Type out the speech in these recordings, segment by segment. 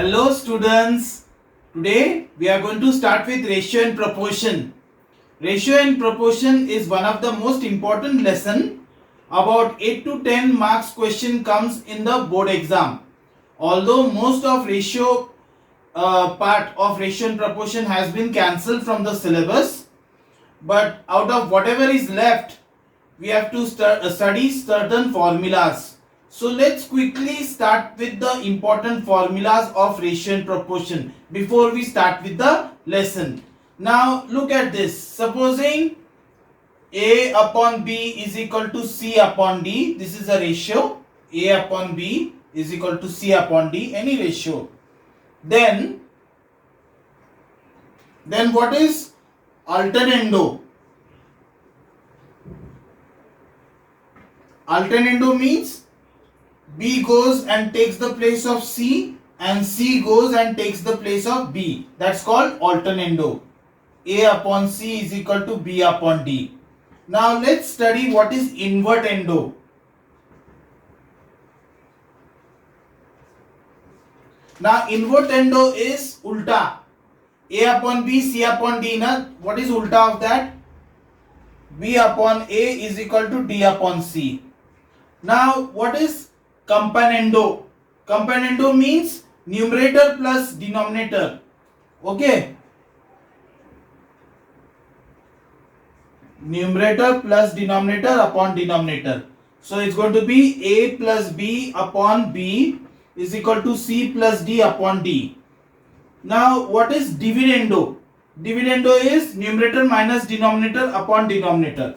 Hello students, today we are going to start with ratio and proportion. Ratio and proportion is one of the most important lesson. About 8 to 10 marks question comes in the board exam. Although most of ratio part of ratio and proportion has been cancelled from the syllabus, but out of whatever is left, we have to study certain formulas. So let's quickly start with the important formulas of ratio and proportion before we start with the lesson. Now look at this. Supposing A upon B is equal to C upon D. This is a ratio. A upon B is equal to C upon D. Any ratio. Then what is alternando? Alternando means B goes and takes the place of C and C goes and takes the place of B. That's called alternando. A upon C is equal to B upon D. Now let's study what is invertendo. Now invertendo is ulta. A upon B, C upon D. Now what is ulta of that? B upon A is equal to D upon C. Now what is componendo? Componendo means numerator plus denominator. Okay. Numerator plus denominator upon denominator. So it's going to be A plus B upon B is equal to C plus D upon D. Now what is dividendo? Dividendo is numerator minus denominator upon denominator.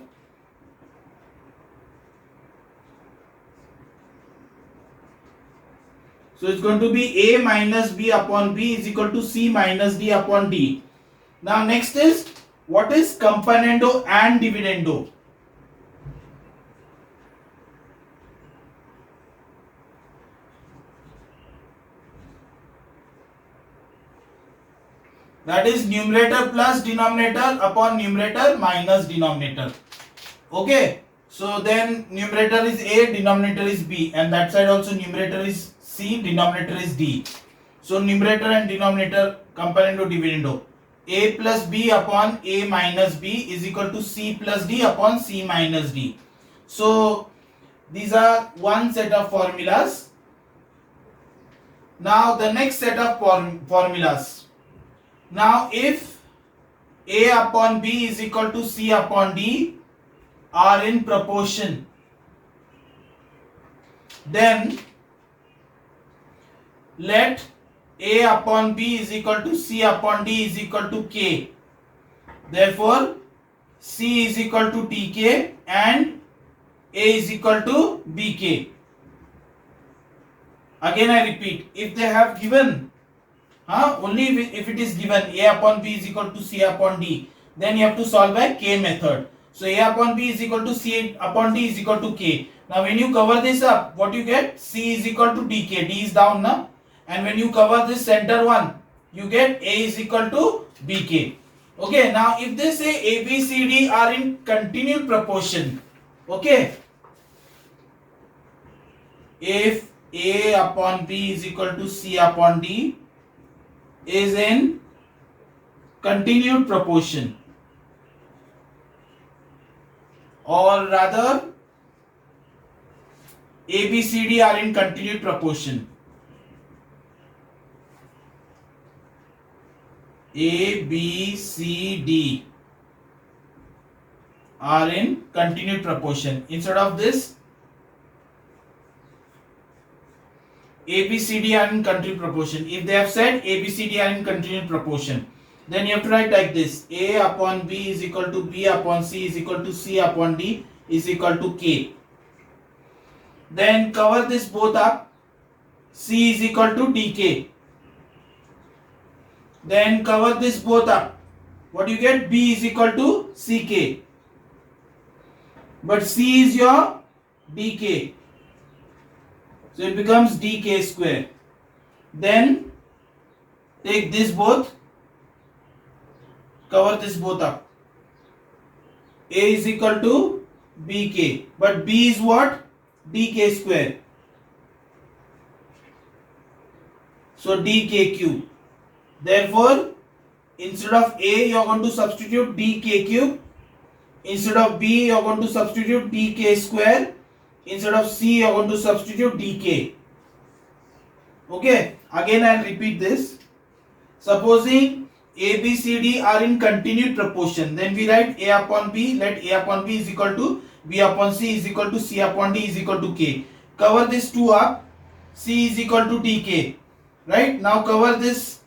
So it's going to be A minus B upon B is equal to C minus D upon D. Now next is, what is componendo and dividendo? That is numerator plus denominator upon numerator minus denominator. Okay. So then numerator is A, denominator is B, and that side also numerator is C, denominator is D. So numerator and denominator, componendo, dividendo. A plus B upon A minus B is equal to C plus D upon C minus D. So these are one set of formulas. Now the next set of formulas. Now if A upon B is equal to C upon D are in proportion, then let A upon B is equal to C upon D is equal to K. Therefore C is equal to TK and A is equal to BK. Again I repeat, if they have given only if it is given A upon B is equal to C upon D, then you have to solve by K method. So A upon B is equal to C upon D is equal to K. Now when you cover this up, what you get? C is equal to DK. D is down now. And when you cover this center one, you get A is equal to BK. Okay. Now if they say A, B, C, D are in continued proportion. Okay. If A upon B is equal to C upon D is in continued proportion, or rather A, B, C, D are in continued proportion. A, B, C, D are in continued proportion. Instead of this, A, B, C, D are in continued proportion. If they have said A, B, C, D are in continued proportion, then you have to write like this: A upon B is equal to B upon C is equal to C upon D is equal to K. Then cover this both up. C is equal to DK. Then cover this both up. What you get? B is equal to CK. But C is your DK. So it becomes DK square. Then take this both. Cover this both up. A is equal to BK. But B is what? DK square. So dk cube. Therefore, instead of a you are going to substitute dk cube. Instead of b you are going to substitute dk square. Instead of c you are going to substitute dk. Okay, again I will repeat this. Supposing a, b, c, d are in continued proportion, then we write a upon b. Let a upon b is equal to b upon c is equal to c upon d is equal to k. Cover this 2 up. C is equal to dk. Right? Now cover this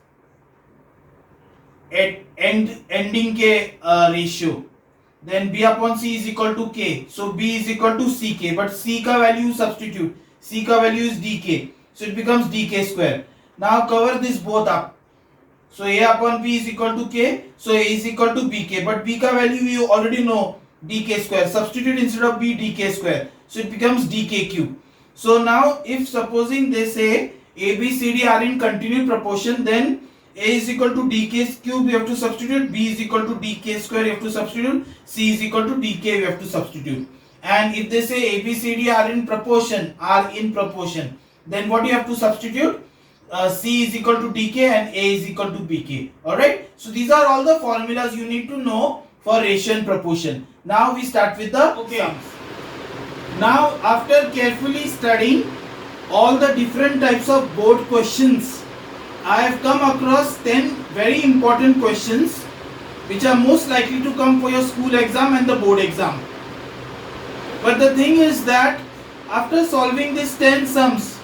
at ending k ratio. Then b upon c is equal to k. So b is equal to ck. But c ka value substitute. C ka value is dk. So it becomes dk square. Now cover this both up. So a upon b is equal to k. So a is equal to bk. But b ka value you already know, dk square. Substitute instead of b dk square. So it becomes dk cube. So now if supposing they say a, b, c, d are in continued proportion, then a is equal to dk cube, you have to substitute. B is equal to dk square, you have to substitute. C is equal to dk, you have to substitute. And if they say a, b, c, d are in proportion, then what you have to substitute? C is equal to dk and a is equal to bk. Alright. So these are all the formulas you need to know for ratio and proportion. Now we start with the sums. Now after carefully studying all the different types of board questions, I have come across 10 very important questions which are most likely to come for your school exam and the board exam. But the thing is that after solving these 10 sums,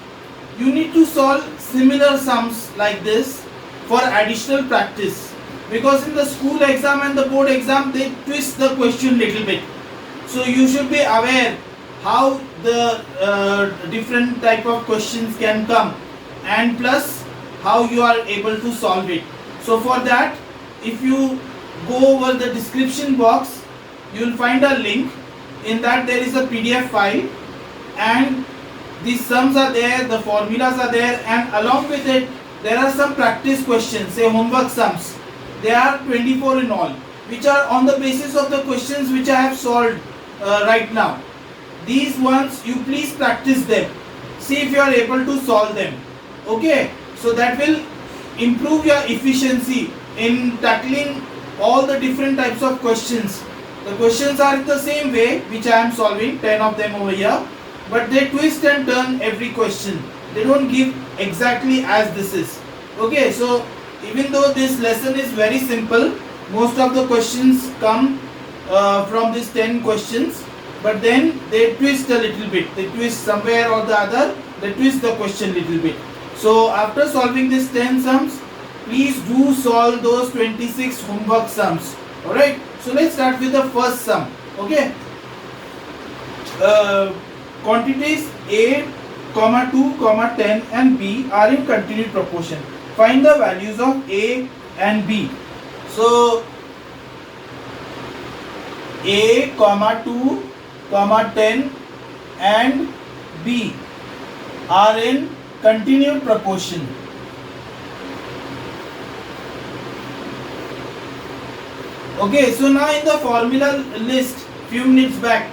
you need to solve similar sums like this for additional practice, because in the school exam and the board exam they twist the question little bit. So you should be aware how the different type of questions can come, and plus how you are able to solve it. So for that, if you go over the description box, you will find a link. In that there is a PDF file, and these sums are there, the formulas are there, and along with it there are some practice questions, say homework sums. There are 24 in all, which are on the basis of the questions which I have solved right now. These ones you please practice them, see if you are able to solve them. Okay, so that will improve your efficiency in tackling all the different types of questions. The questions are in the same way which I am solving, 10 of them over here, but they twist and turn every question. They don't give exactly as this is. Okay, so even though this lesson is very simple, most of the questions come from these 10 questions, but then they twist a little bit. They twist somewhere or the other, they twist the question little bit. So after solving these 10 sums, please do solve those 26 homework sums. Alright, so let's start with the first sum. Okay, quantities a, 2, 10 and b are in continued proportion. Find the values of a and b. So a, 2, 10 and b are in continued proportion. Okay, so now in the formula list few minutes back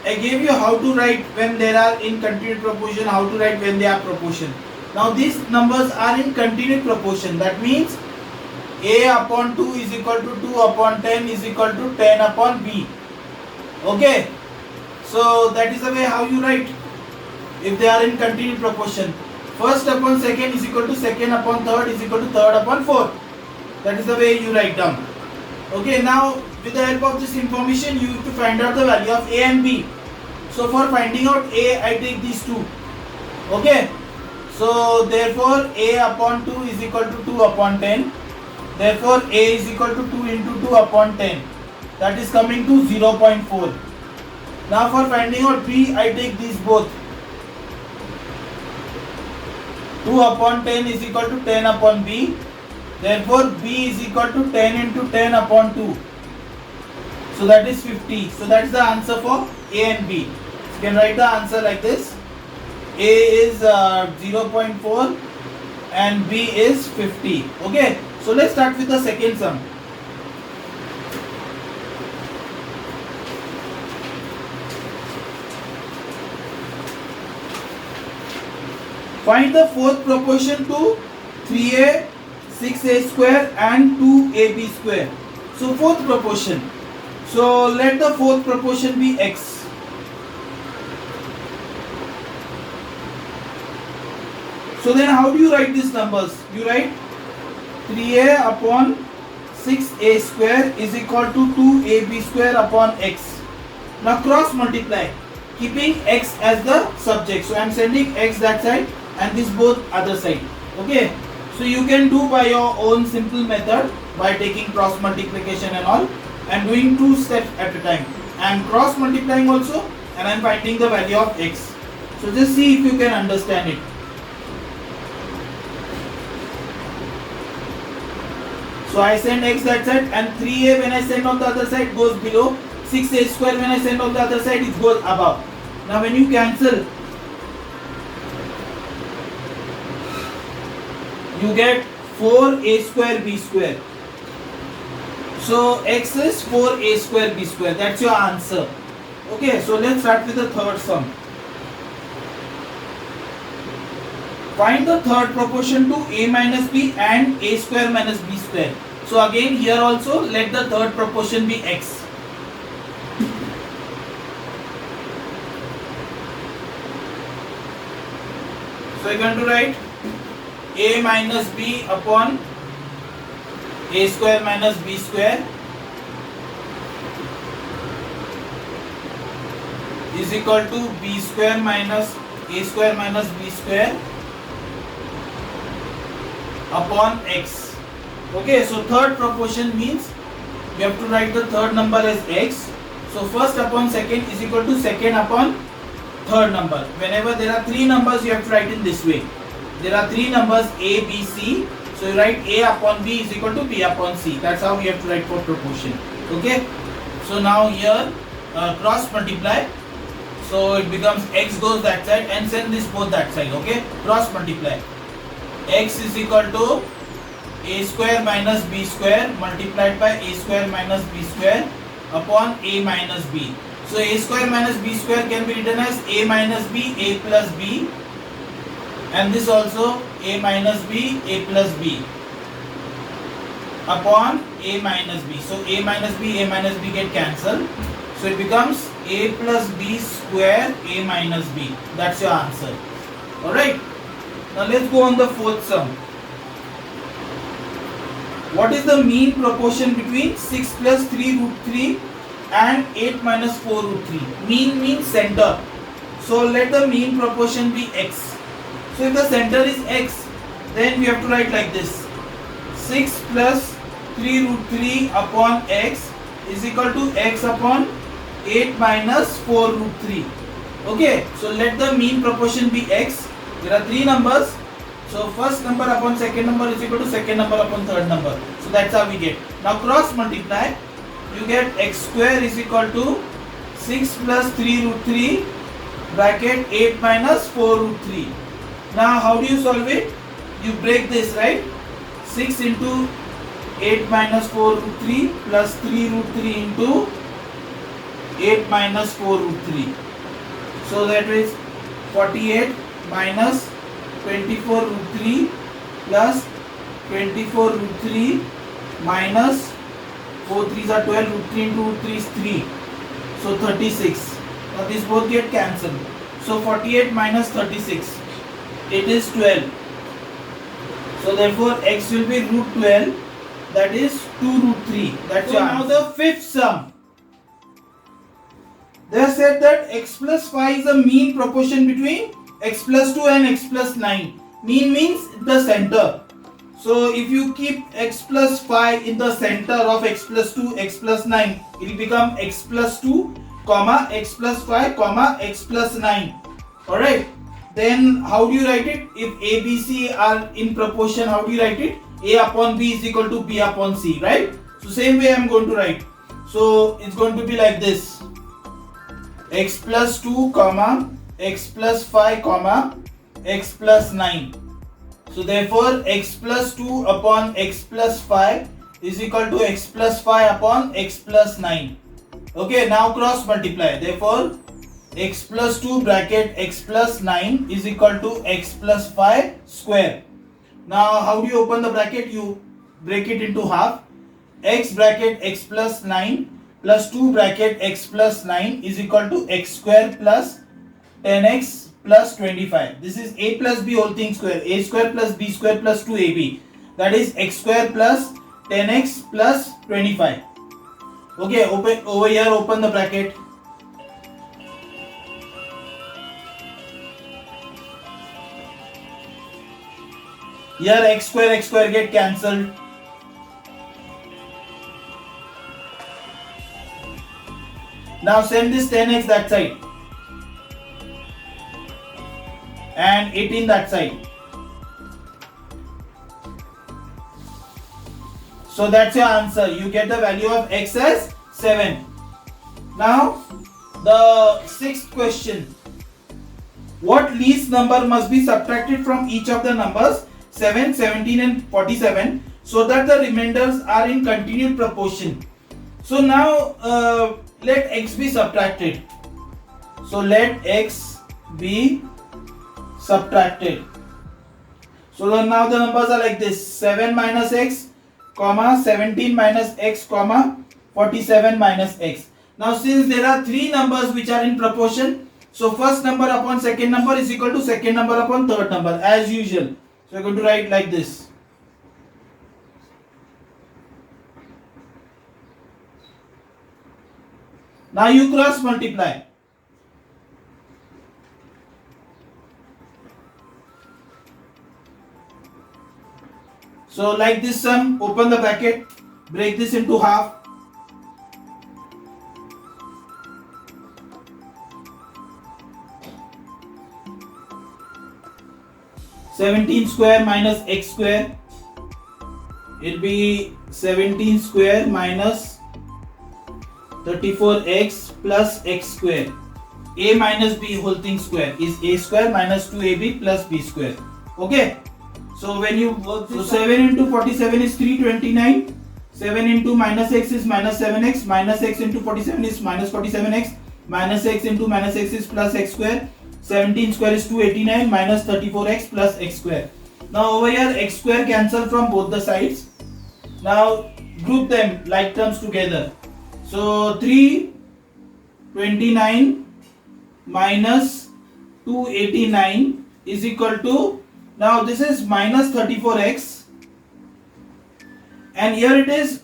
I gave you how to write when they are in continued proportion, how to write when they are proportion. Now these numbers are in continued proportion. That means a upon 2 is equal to 2 upon 10 is equal to 10 upon b. Okay, so that is the way how you write if they are in continued proportion. First upon second is equal to second upon third is equal to third upon fourth. That is the way you write down. Okay, now with the help of this information you have to find out the value of a and b. So for finding out a, I take these two. Okay, so therefore a upon 2 is equal to 2 upon 10. Therefore a is equal to 2 into 2 upon 10. That is coming to 0.4. Now for finding out b, I take these both. 2 upon 10 is equal to 10 upon b. Therefore b is equal to 10 into 10 upon 2. So that is 50. So that is the answer for a and b. So you can write the answer like this. A is 0.4 and b is 50. Okay. So let's start with the second sum. Find the fourth proportion to 3a, 6a square and 2ab square. So fourth proportion. So let the fourth proportion be x. So then how do you write these numbers? You write 3a upon 6a square is equal to 2ab square upon x. Now cross multiply, keeping x as the subject. So I am sending x that side and this both other side. Okay. So you can do by your own simple method by taking cross multiplication and all and doing 2 steps at a time. I am cross multiplying also and I am finding the value of x. So just see if you can understand it. So I send x that side and 3a when I send on the other side goes below, 6a square when I send on the other side it goes above. Now when you cancel, you get 4a square b square. So x is 4a square b square. That's your answer. Okay, so let's start with the third sum. Find the third proportion to a minus b and a square minus b square. So again here also let the third proportion be x. So you're going to write a minus b upon a square minus b square is equal to b square minus a square minus b square upon x. Okay, so third proportion means we have to write the third number as x. So first upon second is equal to second upon third number. Whenever there are three numbers you have to write in this way. There are three numbers a, b, c. So you write a upon b is equal to b upon c. That's how we have to write for proportion. Okay. So now here cross multiply. So it becomes x goes that side and send this both that side. Okay. Cross multiply. X is equal to a square minus b square multiplied by a square minus b square upon a minus b. So a square minus b square can be written as a minus b, a plus b, and this also a minus b, a plus b upon a minus b. So a minus b get cancelled. So it becomes a plus b square a minus b. That's your answer. Alright. Now let's go on the fourth sum. What is the mean proportion between 6 plus 3 root 3 and 8 minus 4 root 3? Mean means center. So let the mean proportion be x. So if the center is x, then we have to write like this. 6 plus 3 root 3 upon x is equal to x upon 8 minus 4 root 3. Okay, so let the mean proportion be x. There are three numbers. So first number upon second number is equal to second number upon third number. So that's how we get. Now cross multiply. You get x square is equal to 6 plus 3 root 3 bracket 8 minus 4 root 3. Now how do you solve it? You break this, right? 6 into 8 minus 4 root 3 plus 3 root 3 into 8 minus 4 root 3. So that is 48 minus 24 root 3 plus 24 root 3 minus 4 3s are 12, root 3 into root 3 is 3. So 36. Now these both get cancelled. So 48 minus 36. It is 12. So therefore x will be root 12. That is 2 root 3. That's your answer. Now the fifth sum. They have said that x plus 5 is a mean proportion between x plus 2 and x plus 9. Mean means the center. So if you keep x plus 5 in the center of x plus 2, x plus 9, it will become x plus 2, comma, x plus 5, comma, x plus 9. Alright. Then how do you write it? If a, b, c are in proportion, how do you write it? A upon b is equal to b upon c, right? So same way I am going to write. So it's going to be like this. X plus 2, comma, x plus 5, comma, x plus 9. So therefore x plus 2 upon x plus 5 is equal to x plus 5 upon x plus 9. Okay, now cross multiply. Therefore x plus 2 bracket x plus 9 is equal to x plus 5 square Now how do you open the bracket? You break it into half. X bracket x plus 9 plus 2 bracket x plus 9 is equal to x square plus 10x plus 25. This is a plus b whole thing square. A square plus b square plus 2ab. That is x square plus 10x plus 25. Okay, open over here, open the bracket. Here x square get cancelled. Now send this 10x that side and 18 that side. So that's your answer. You get the value of x as 7. Now the sixth question. What least number must be subtracted from each of the numbers 7, 17 and 47 so that the remainders are in continued proportion? So now let x be subtracted. So let x be subtracted. So now the numbers are like this: 7 minus x, comma 17 minus x, comma 47 minus x. Now since there are three numbers which are in proportion, so first number upon second number is equal to second number upon third number as usual. So we are going to write like this. Now you cross multiply. So like this sum, open the bracket, break this into half. (17 square minus x square), it will be 17 square minus 34x plus x square. A minus b whole thing square is a square minus 2ab plus b square. Okay. So when you work this, so 7 into 47 is 329. 7 into minus x is minus 7x. Minus x into 47 is minus 47x. Minus x into minus x is plus x square. 17 square is 289 minus 34x plus x square. Now over here x square cancel from both the sides. Now group them like terms together. So 329 minus 289 is equal to, now this is minus 34x and here it is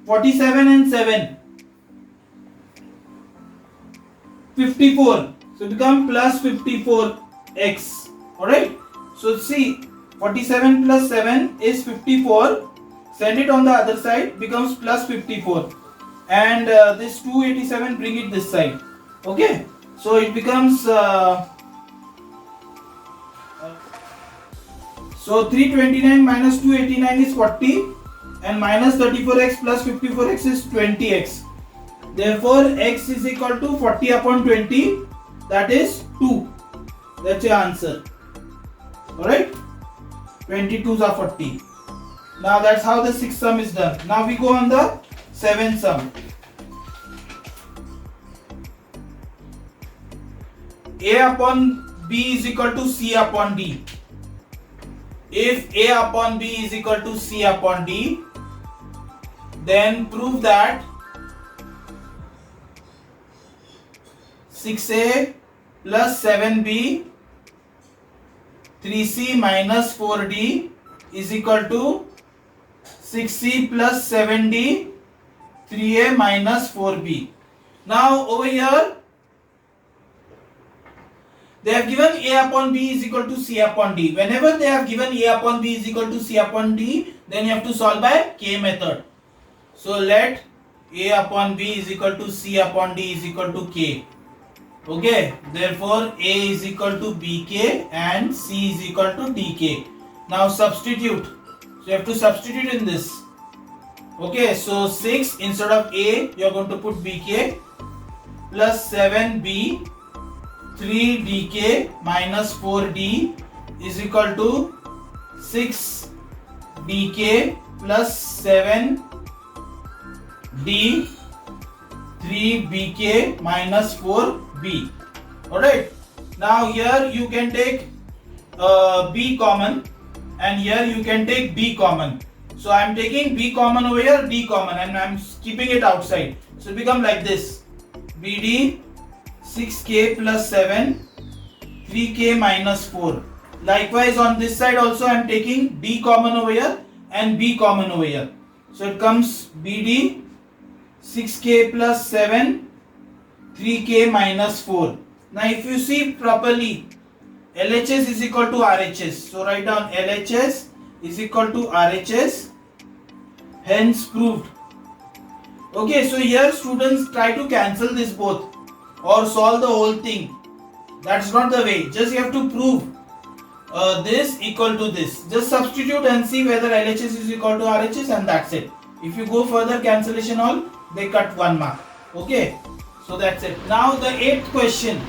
47 and 7, 54. So it become plus 54x. Alright. So see, 47 plus 7 is 54. Send it on the other side, becomes plus 54. And this 287, bring it this side. Okay. So it becomes so 329 minus 289 is 40 and minus 34x plus 54x is 20x. Therefore x is equal to 40 upon 20, that is 2. That's your answer. Alright. 22s are 40. Now that's how the sixth sum is done. Now we go on the seventh sum. A upon B is equal to C upon D. If A upon B is equal to C upon D, then prove that 6A plus 7B 3C minus 4D is equal to 6C plus 7D 3A minus 4B. Now over here they have given A upon B is equal to C upon D. Whenever they have given A upon B is equal to C upon D, then you have to solve by K method. So let A upon B is equal to C upon D is equal to K. Okay, therefore A is equal to BK and C is equal to DK. Now substitute. So you have to substitute in this. Okay, so 6 instead of A you are going to put BK plus 7B 3DK minus 4D is equal to 6DK plus 7D 3BK minus 4B. Alright. Now here you can take B common. and here you can take b common. So I am taking b common over here, d common, and I am keeping it outside. So it become like this: bd 6k plus 7, 3k minus 4. Likewise on this side also I am taking d common over here and b common over here. So it comes bd 6k plus 7, 3k minus 4. Now if you see properly, LHS is equal to RHS. So write down LHS is equal to RHS. Hence proved. Okay, so here students try to cancel this both or solve the whole thing. That's not the way. Just you have to prove this equal to this. Just substitute and see whether LHS is equal to RHS, and that's it. If you go further cancellation all, they cut 1 mark. Okay, so that's it. Now the 8th question.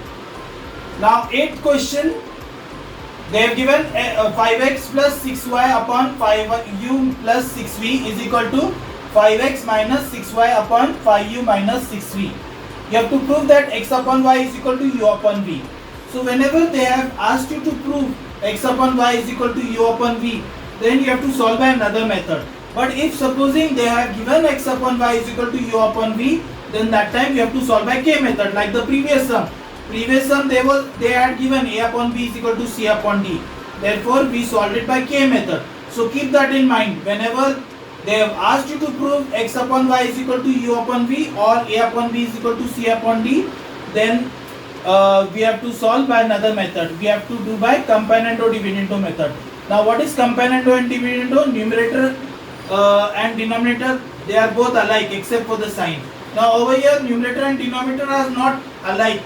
They have given 5x plus 6y upon 5u plus 6v is equal to 5x minus 6y upon 5u minus 6v. You have to prove that x upon y is equal to u upon v. So whenever they have asked you to prove x upon y is equal to u upon v, then you have to solve by another method. But if supposing they have given x upon y is equal to u upon v, then that time you have to solve by k method, like the previous sum. Previous sum they had given a upon b is equal to c upon d. Therefore we solved it by k method. So keep that in mind. Whenever they have asked you to prove x upon y is equal to u upon v or a upon b is equal to c upon d, then we have to solve by another method. We have to do by componendo dividendo method. Now what is componendo and dividendo? Numerator and denominator, they are both alike except for the sign. Now over here numerator and denominator are not alike.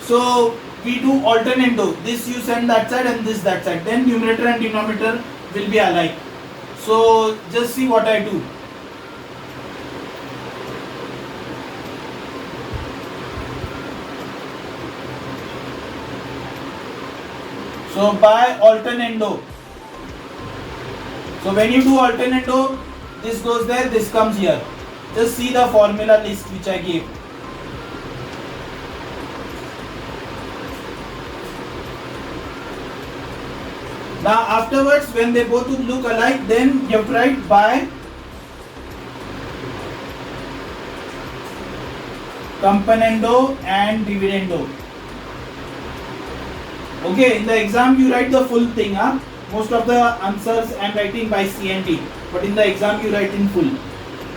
So we do alternando. This you send that side and this that side. Then numerator and denominator will be alike. So just see what I do. So by alternando. So when you do alternando, this goes there, this comes here. Just see the formula list which I gave. Now afterwards, when they both would look alike, then you have to write by componendo and dividendo. Okay, in the exam you write the full thing. Most of the answers I am writing by C and D, but in the exam you write in full.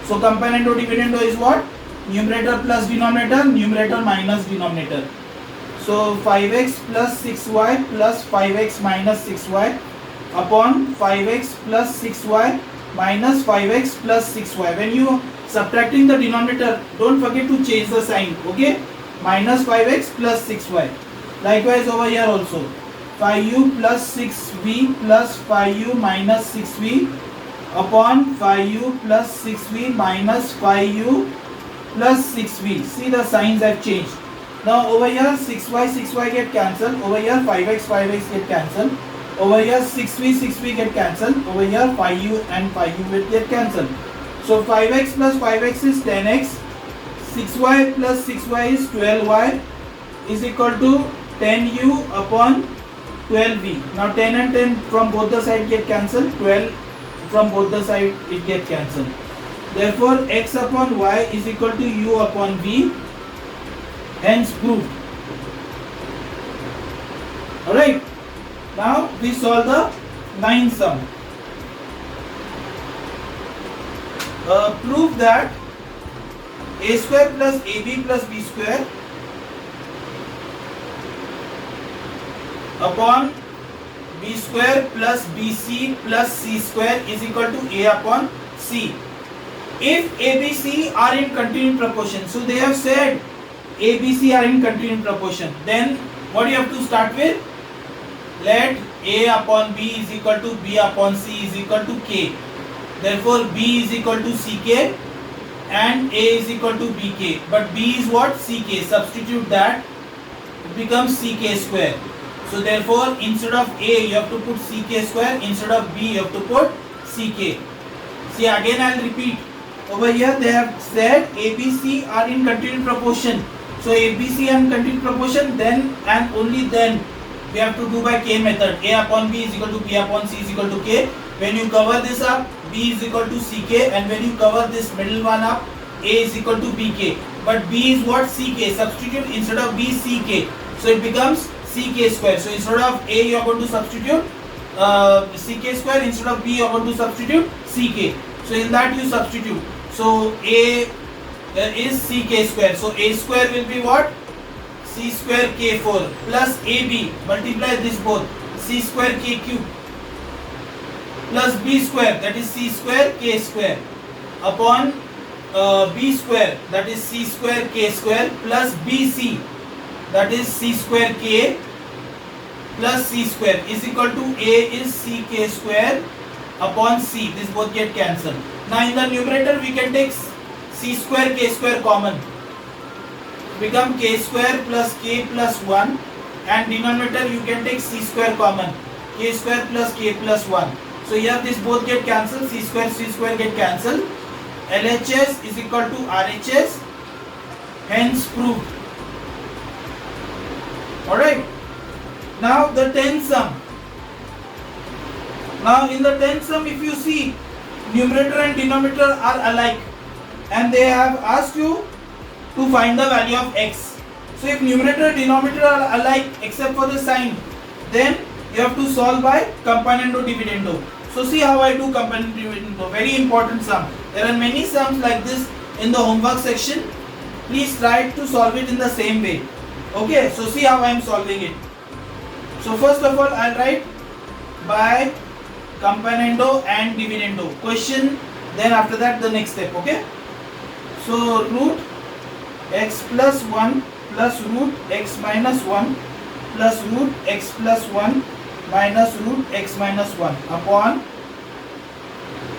So componendo dividendo is what? Numerator plus denominator, numerator minus denominator. So 5x plus 6y plus 5x minus 6y upon 5x plus 6y minus 5x plus 6y. When you subtracting the denominator, don't forget to change the sign. Okay, minus 5x plus 6y. Likewise over here also, 5u plus 6v plus 5u minus 6v upon 5u plus 6v minus 5u plus 6v. See, the signs have changed. Now over here 6y get cancelled. Over here 5x get cancelled. Over here 6v get cancelled. Over here 5u and 5u will get cancelled. So 5x plus 5x is 10x. 6y plus 6y is 12y is equal to 10u upon 12v. Now 10 and 10 from both the sides get cancelled. 12 from both the sides it get cancelled. Therefore x upon y is equal to u upon v. Hence proved. Alright. Now we solve the 9th sum. Prove that a square plus ab plus b square upon b square plus bc plus c square is equal to a upon c. If ABC are in continued proportion, so they have said ABC are in continued proportion, then what do you have to start with? Let A upon B is equal to B upon C is equal to K. Therefore B is equal to CK and A is equal to BK. But B is what? CK. Substitute that, it becomes CK square. So therefore instead of A you have to put CK square, instead of B you have to put CK. See, again I will repeat. Over here they have said ABC are in continued proportion. So ABC are in continued proportion, then and only then we have to do by K method. A upon B is equal to B upon C is equal to K. When you cover this up, B is equal to CK, and when you cover this middle one up, A is equal to BK. But B is what? CK. Substitute instead of B, CK. So it becomes CK square. So instead of A, you are going to substitute CK square. Instead of B, you are going to substitute CK. So in that you substitute. So A is CK square. So A square will be what? C square K4 plus AB. Multiply this both. C square K cube plus B square, that is C square K square, upon B square, that is C square K square, plus BC, that is C square K plus C square, is equal to A is CK square upon C. This both get cancelled. Now in the numerator we can take C square K square common, become K square plus K plus 1, and denominator you can take C square common, K square plus K plus 1. So here this both get cancelled, C square get cancelled. LHS is equal to RHS, hence proved. Alright. Now the tenth sum. Now in the tenth sum, if you see, numerator and denominator are alike, and they have asked you to find the value of x. So if numerator and denominator are alike except for the sign, then you have to solve by componendo dividendo. So see how I do componendo dividendo. Very important sum. There are many sums like this in the homework section. Please try to solve it in the same way. Okay, so see how I am solving it. So first of all, I'll write by componendo and dividendo question, then after that the next step. Okay, so root x plus 1 plus root x minus 1 plus root x plus 1 minus root x minus 1 upon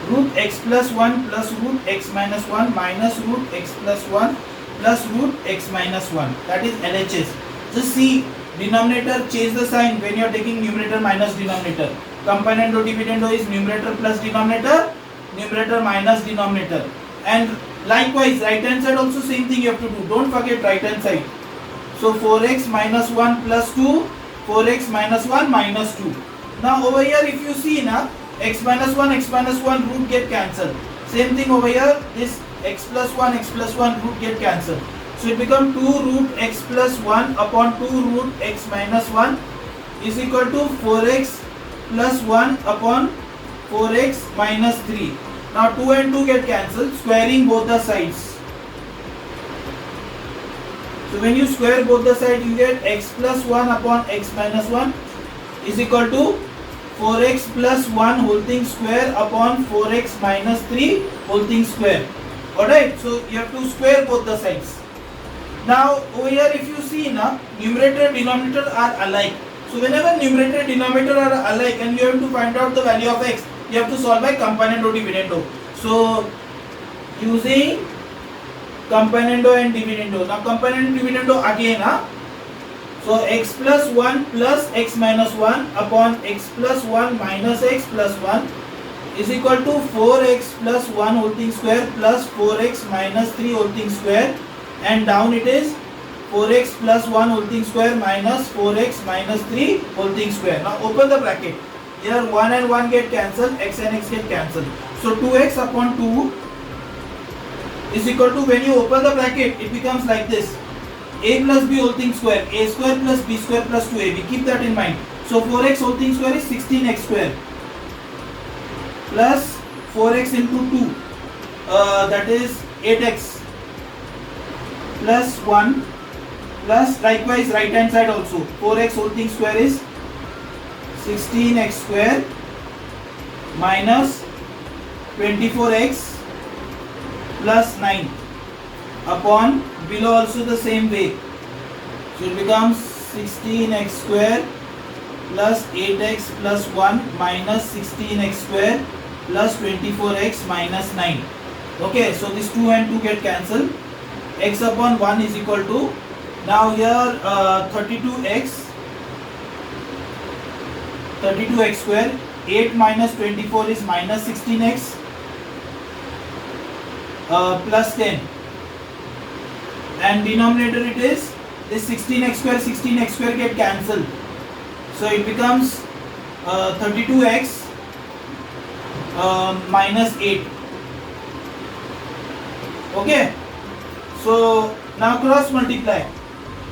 root x plus 1 plus root x minus 1 minus root x plus 1 plus root x minus 1, that is LHS. Just see, denominator change the sign when you are taking numerator minus denominator. Componendo dividendo is numerator plus denominator, numerator minus denominator. And likewise right hand side also same thing you have to do. Don't forget right hand side. So 4x minus 1 plus 2, 4x minus 1 minus 2. Now over here if you see now, x minus 1 root get cancelled. Same thing over here, this x plus 1 root get cancelled. So it becomes 2 root x plus 1 upon 2 root x minus 1 is equal to 4x plus 1 upon 4x minus 3. Now 2 and 2 get cancelled, squaring both the sides. So when you square both the sides, you get x plus 1 upon x minus 1 is equal to 4x plus 1 whole thing square upon 4x minus 3 whole thing square. Alright, so you have to square both the sides. Now over here if you see now, numerator and denominator are alike. So whenever numerator and denominator are alike and you have to find out the value of x, you have to solve by componendo dividendo. So using componendo and dividendo. Now componendo and dividendo again. So x plus 1 plus x minus 1 upon x plus 1 minus x plus 1 is equal to 4x plus 1 whole thing square plus 4x minus 3 whole thing square, and down it is 4x plus 1 whole thing square minus 4x minus 3 whole thing square. Now open the bracket. Here 1 and 1 get cancelled, x and x get cancelled. So 2x upon 2 is equal to, when you open the bracket, it becomes like this. A plus b whole thing square, a square plus b square plus 2ab. Keep that in mind. So 4x whole thing square is 16x square plus 4x into 2, that is 8x plus 1 plus likewise right hand side also 4x whole thing square is 16x square minus 24x plus 9 upon below also the same way. So it becomes 16x square plus 8x plus 1 minus 16x square plus 24x minus 9. Okay, so this 2 and 2 get cancelled. X upon 1 is equal to, now here 32x square, 8 minus 24 is minus 16x plus 10, and denominator it is this 16x square get cancelled. So it becomes 32x minus 8. Okay. So now cross multiply.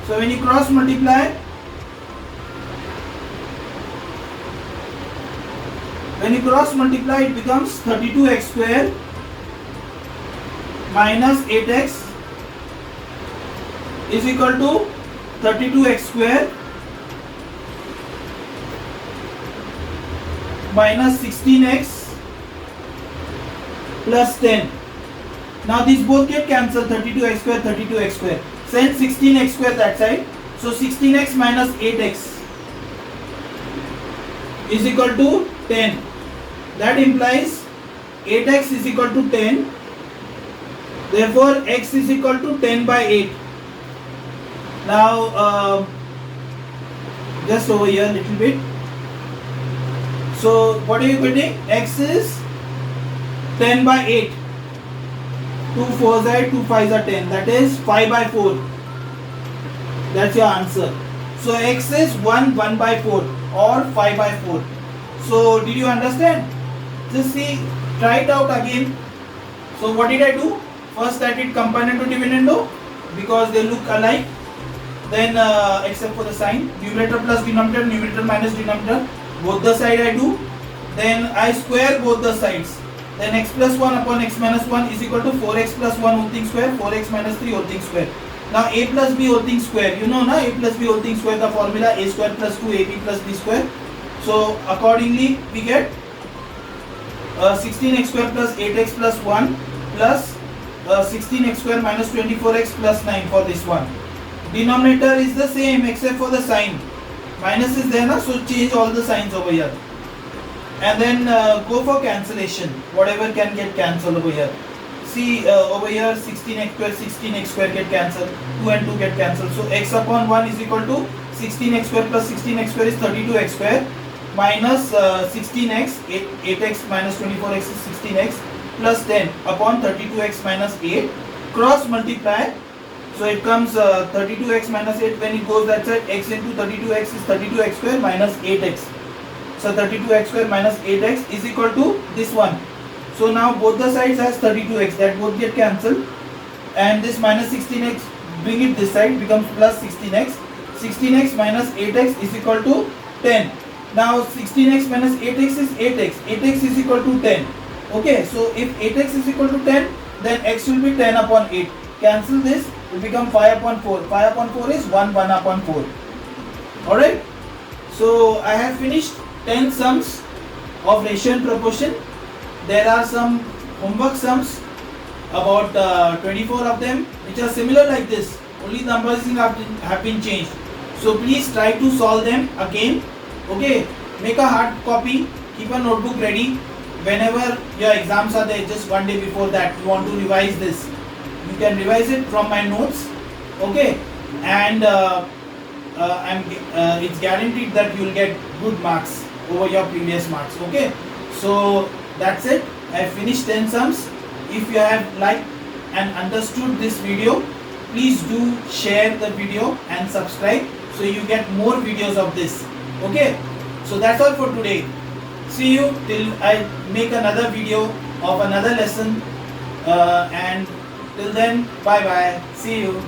So when you cross multiply, it becomes 32x square minus 8x is equal to 32x square minus 16x plus 10. Now these both get cancelled, 32x square, 32x square. Send 16x square that side. So 16x minus 8x is equal to 10. That implies 8x is equal to 10. Therefore x is equal to 10 by 8. Now just over here a little bit. So what are you getting? X is 10 by 8. 2 4s are 2 5s are 10. That is 5 by 4. That's your answer. So x is 1 by 4 or 5 by 4. So did you understand? Just see, try it out again. So what did I do? First I did component to dividendo because they look alike. Then except for the sign, numerator plus denominator, numerator minus denominator, both the side I do. Then I square both the sides. Then x plus 1 upon x minus 1 is equal to 4x plus 1 whole thing square, 4x minus 3 whole thing square. Now a plus b whole thing square, you know na, a plus b whole thing square, the formula a square plus 2ab plus b square. So accordingly we get 16x square plus 8x plus 1 plus 16x square minus 24x plus 9 for this one. Denominator is the same except for the sign. Minus is there na, so change all the signs over here. And then go for cancellation. Whatever can get cancelled over here. See over here 16x square get cancelled. 2 and 2 get cancelled. So x upon 1 is equal to 16x square plus 16x square is 32x square minus 16x, 8x minus 24x is 16x plus 10 upon 32x minus 8. Cross multiply. So it comes 32x minus 8 when it goes that side. X into 32x is 32x square minus 8x. So 32x square minus 8x is equal to this one. So now both the sides has 32x, that both get cancelled. And this minus 16x, bring it this side, becomes plus 16x. 16x minus 8x is equal to 10. Now 16x minus 8x is 8x. 8x is equal to 10. Okay, so if 8x is equal to 10, then x will be 10 upon 8. Cancel this, it will become 5 upon 4. 5 upon 4 is 1 upon 4. Alright, so I have finished 10 sums of ratio and proportion. There are some homework sums, about 24 of them, which are similar like this. Only numbers have been changed. So please try to solve them again. Okay, make a hard copy, keep a notebook ready. Whenever your exams are there, just one day before that, you want to revise this, you can revise it from my notes. Okay, and it's guaranteed that you will get good marks over your previous marks. Okay, so that's it. I have finished 10 sums. If you have liked and understood this video, please do share the video and subscribe so you get more videos of this. Okay, so that's all for today. See you till I make another video of another lesson, and till then, bye bye. See you.